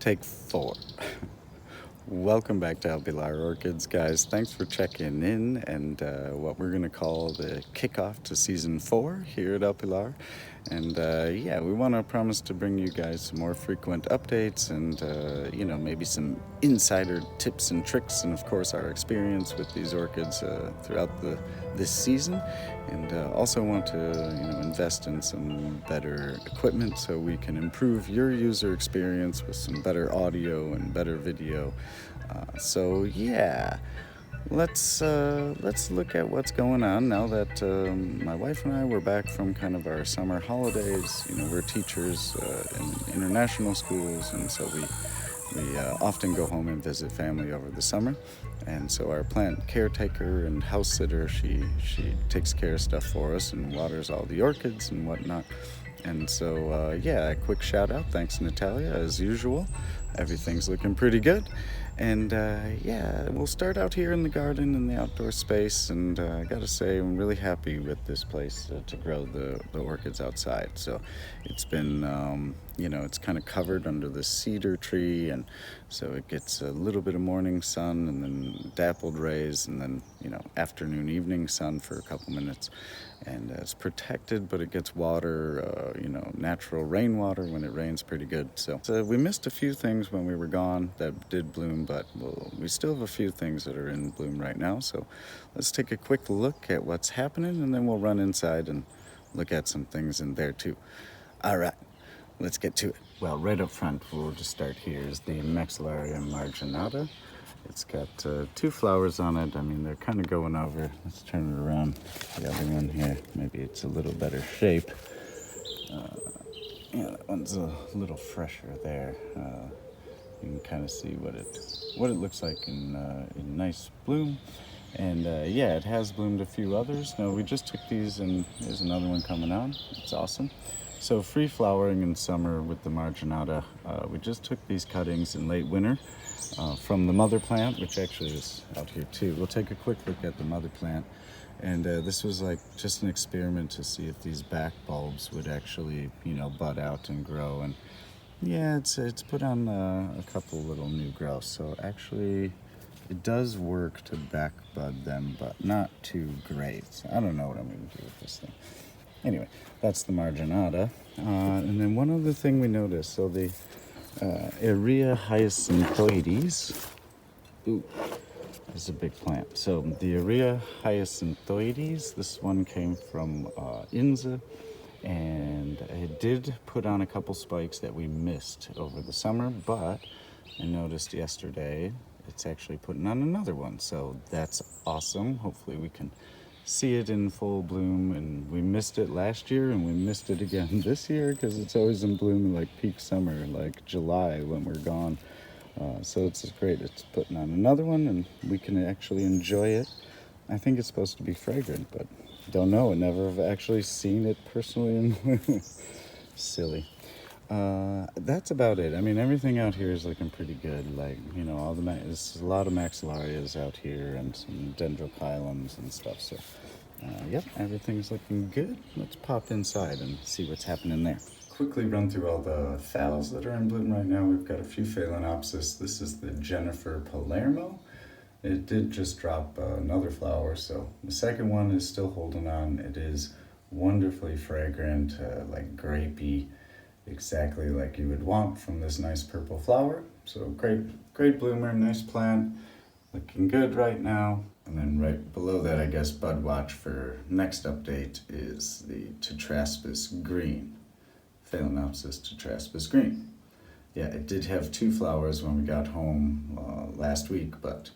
Take 4. Welcome back to Pilar Orchids, guys. Thanks for checking in and what we're going to call the kickoff to season 4 here at El Pilar. And yeah, we want to promise to bring you guys some more frequent updates and, maybe some insider tips and tricks, and of course our experience with these orchids throughout this season. And also want to, invest in some better equipment so we can improve your user experience with some better audio and better video. So yeah, let's look at what's going on now that my wife and I were back from kind of our summer holidays. We're teachers in international schools, and so we often go home and visit family over the summer. And so our plant caretaker and house sitter, she takes care of stuff for us and waters all the orchids and whatnot. And so, a quick shout out. Thanks, Natalia, as usual. Everything's looking pretty good. And we'll start out here in the garden in the outdoor space. And I gotta say, I'm really happy with this place to grow the orchids outside. So it's been, it's kind of covered under the cedar tree. And so it gets a little bit of morning sun and then dappled rays and then, afternoon, evening sun for a couple minutes. And it's protected, but it gets water, natural rainwater when it rains pretty good. So we missed a few things when we were gone that did bloom, but we still have a few things that are in bloom right now. So let's take a quick look at what's happening, and then we'll run inside and look at some things in there too. All right, let's get to it. Well, right up front, we'll just start here, is the Maxillaria marginata. It's got 2 flowers on it. I mean, they're kind of going over. Let's turn it around. The other one here, maybe it's a little better shape. That one's a little fresher there. You can kind of see what it looks like in nice bloom. And it has bloomed a few others. Now, we just took these, and there's another one coming on. It's awesome. So free flowering in summer with the marginata. We just took these cuttings in late winter from the mother plant, which actually is out here too. We'll take a quick look at the mother plant. And this was like just an experiment to see if these back bulbs would actually, bud out and grow. And yeah, it's put on a couple little new growths. So actually, it does work to back bud them, but not too great. So I don't know what I'm going to do with this thing. Anyway, that's the marginata. And then one other thing we noticed, so the Area hyacinthoides. Ooh, this is a big plant. So the Area hyacinthoides, this one came from Inza, and it did put on a couple spikes that we missed over the summer, but I noticed yesterday it's actually putting on another one. So that's awesome. Hopefully we can see it in full bloom. And we missed it last year, and we missed it again this year because it's always in bloom in like peak summer, like July when we're gone. So it's great. It's putting on another one, and we can actually enjoy it. I think it's supposed to be fragrant, but don't know. I never have actually seen it personally in bloom. Silly. That's about it. I mean, everything out here is looking pretty good. Like, all there's a lot of maxillarias out here and some dendrochilums and stuff. So, everything's looking good. Let's pop inside and see what's happening there. Quickly run through all the phals that are in bloom right now. We've got a few phalaenopsis. This is the Jennifer Palermo. It did just drop another flower, so the second one is still holding on. It is wonderfully fragrant, like grapey, exactly like you would want from this nice purple flower. So great bloomer, nice plant, looking good right now. And then right below that, I guess, bud watch for next update is the Tetraspis green, Phalaenopsis tetraspis green. Yeah, it did have 2 flowers when we got home last week, but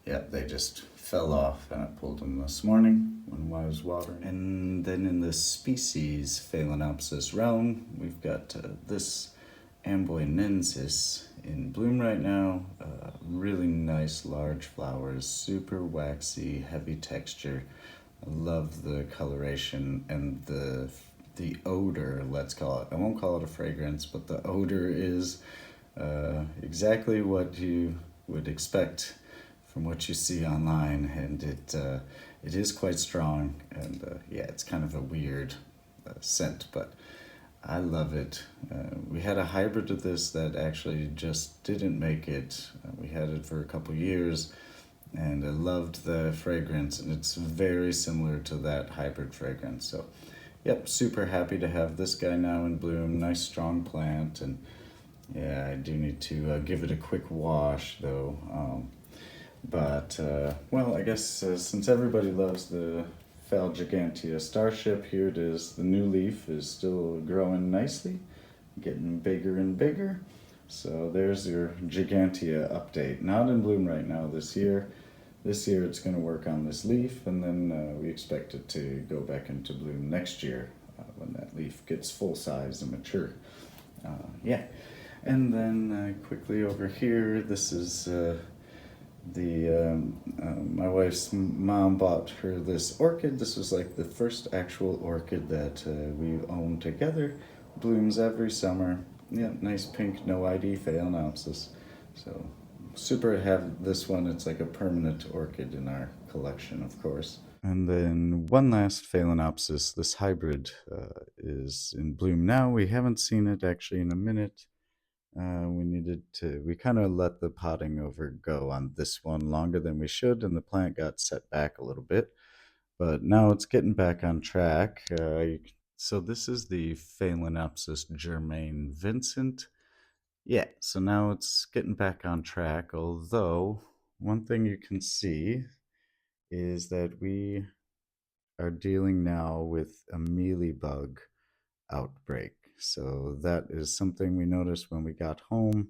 yeah, they just fell off, and I pulled them this morning when I was watering. And then in the species Phalaenopsis realm, we've got this Amboinensis in bloom right now. Really nice large flowers, super waxy, heavy texture. I love the coloration and the odor, let's call it. I won't call it a fragrance, but the odor is exactly what you would expect from what you see online, and it is quite strong, and it's kind of a weird scent, but I love it. We had a hybrid of this that actually just didn't make it. We had it for a couple years, and I loved the fragrance, and it's very similar to that hybrid fragrance. So, yep, super happy to have this guy now in bloom. Nice strong plant, and yeah, I do need to give it a quick wash though. Well, I guess since everybody loves the Phal Gigantea Starship, here it is. The new leaf is still growing nicely, getting bigger and bigger. So there's your Gigantea update. Not in bloom right now this year. This year it's going to work on this leaf, and then we expect it to go back into bloom next year when that leaf gets full size and mature. Yeah. And then quickly over here, this is my wife's mom bought her this orchid. This was like the first actual orchid that we own together. Blooms every summer. Yeah, nice pink, no ID Phalaenopsis. So super to have this one. It's like a permanent orchid in our collection, of course. And then one last Phalaenopsis. This hybrid is in bloom now. We haven't seen it actually in a minute. We kind of let the potting over go on this one longer than we should, and the plant got set back a little bit. But now it's getting back on track. So this is the Phalaenopsis Germain Vincent. Yeah, so now it's getting back on track, although one thing you can see is that we are dealing now with a mealybug outbreak. So that is something we noticed when we got home.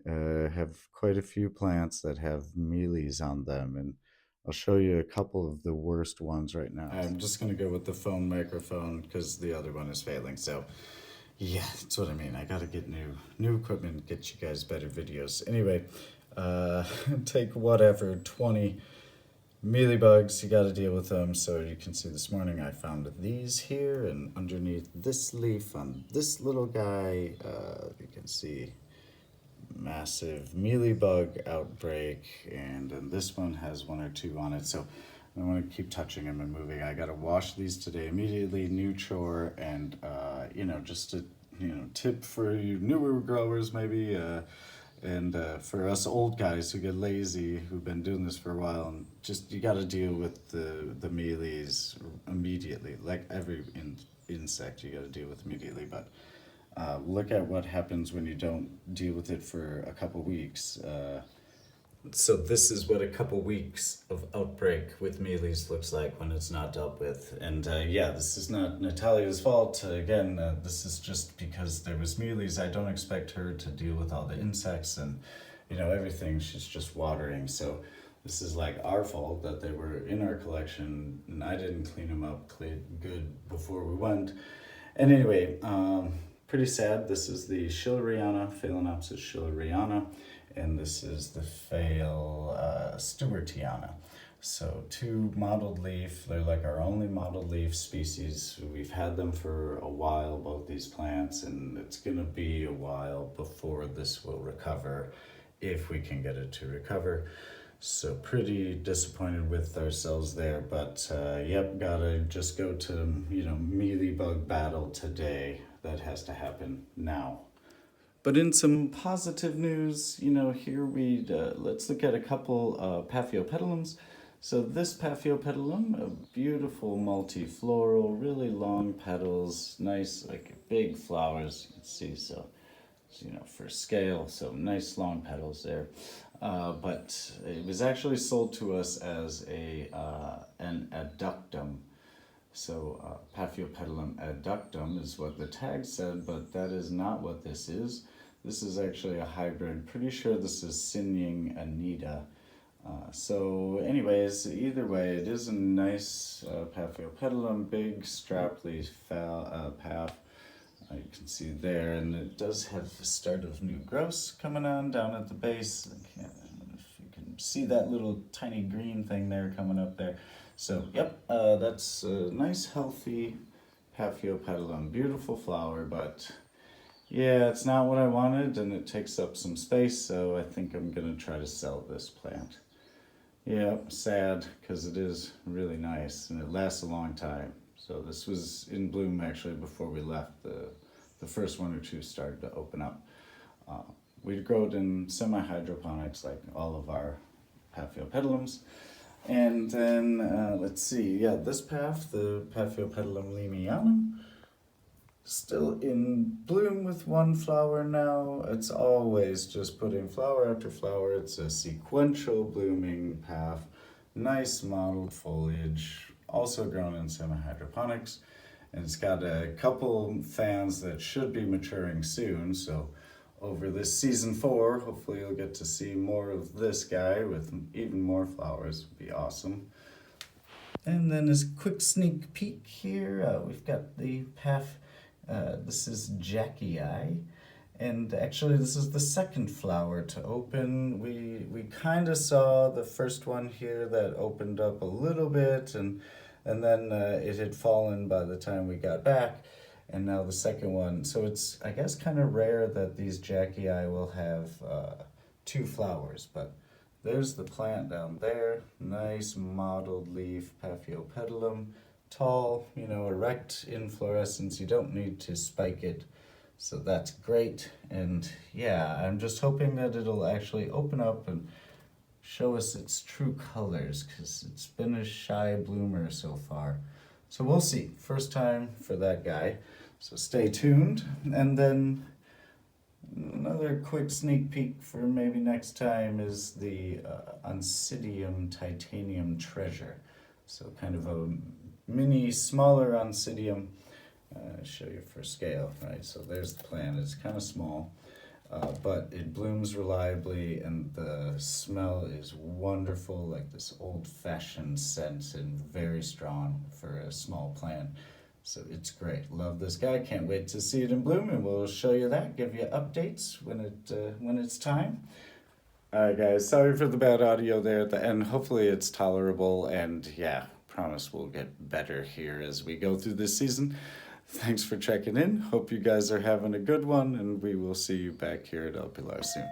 Have quite a few plants that have mealies on them, and I'll show you a couple of the worst ones right now. I'm just gonna go with the phone microphone because the other one is failing. So yeah, that's what I mean. I gotta get new equipment, get you guys better videos. Anyway, take whatever 20 mealybugs, you gotta deal with them. So you can see this morning I found these here, and underneath this leaf on this little guy, you can see massive mealybug outbreak, and then this one has one or two on it. So I want to keep touching them and moving. I gotta wash these today immediately. New chore, and just a tip for you newer growers maybe. And for us old guys who get lazy, who've been doing this for a while, and just you got to deal with the mealies immediately. Like every insect, you got to deal with immediately. But look at what happens when you don't deal with it for a couple weeks. So this is what a couple weeks of outbreak with mealies looks like when it's not dealt with. And yeah, this is not Natalia's fault. Again, this is just because there was mealies. I don't expect her to deal with all the insects and everything. She's just watering. So this is like our fault that they were in our collection and I didn't clean them up good before we went. And anyway, pretty sad. This is the Schilleriana, Phalaenopsis schilleriana, and this is the Stewartiana. So two mottled leaf. They're like our only mottled leaf species. We've had them for a while, both these plants, and it's gonna be a while before this will recover, if we can get it to recover. So pretty disappointed with ourselves there, but yep, gotta just go to mealybug battle today. That has to happen now. But in some positive news, here let's look at a couple Paphiopedilums. So this Paphiopedilum, a beautiful multifloral, really long petals, nice like big flowers. You can see so for scale, so nice long petals there. But it was actually sold to us as an adductum. So Paphiopedilum adductum is what the tag said, but that is not what this is. This is actually a hybrid. Pretty sure this is Sinying Anita. So anyways, either way, it is a nice Paphiopedilum, big strap leaf path. You can see there, and it does have the start of new growths coming on down at the base. I don't know if you can see that little tiny green thing there coming up there. So, yep, that's a nice, healthy Paphiopedilum. Beautiful flower, but yeah, it's not what I wanted, and it takes up some space, so I think I'm going to try to sell this plant. Yeah, sad, because it is really nice, and it lasts a long time. So this was in bloom, actually, before we left the first one or two started to open up. We grow it in semi-hydroponics like all of our Paphiopedilums. And then, let's see, yeah, this Paph, the Paphiopedilum limianum, still in bloom with one flower now. It's always just putting flower after flower. It's a sequential blooming Paph, nice mottled foliage, also grown in semi-hydroponics. And it's got a couple fans that should be maturing soon, so over this season 4, hopefully you'll get to see more of this guy with even more flowers. It'd be awesome. And then as a quick sneak peek here, we've got the Paph. This is Jackie Eye, and actually this is the second flower to open. We kind of saw the first one here that opened up a little bit, and then it had fallen by the time we got back. And now the second one. So it's, I guess, kind of rare that these Jackie Eye will have 2 flowers, but there's the plant down there. Nice mottled leaf, Paphiopedilum. Tall, you know, erect inflorescence. You don't need to spike it. So that's great. And yeah, I'm just hoping that it'll actually open up and show us its true colors, because it's been a shy bloomer so far. So we'll see. First time for that guy. So stay tuned. And then another quick sneak peek for maybe next time is the Oncidium Titanium Treasure. So kind of a mini, smaller Oncidium. Show you for scale, right? So there's the plant. It's kind of small, but it blooms reliably, and the smell is wonderful, like this old-fashioned scent, and very strong for a small plant. So it's great. Love this guy. Can't wait to see it in bloom, and we'll show you that, give you updates when it's time. Alright guys, sorry for the bad audio there at the end. Hopefully it's tolerable, and yeah, promise we'll get better here as we go through this season. Thanks for checking in. Hope you guys are having a good one, and we will see you back here at El Pilar soon.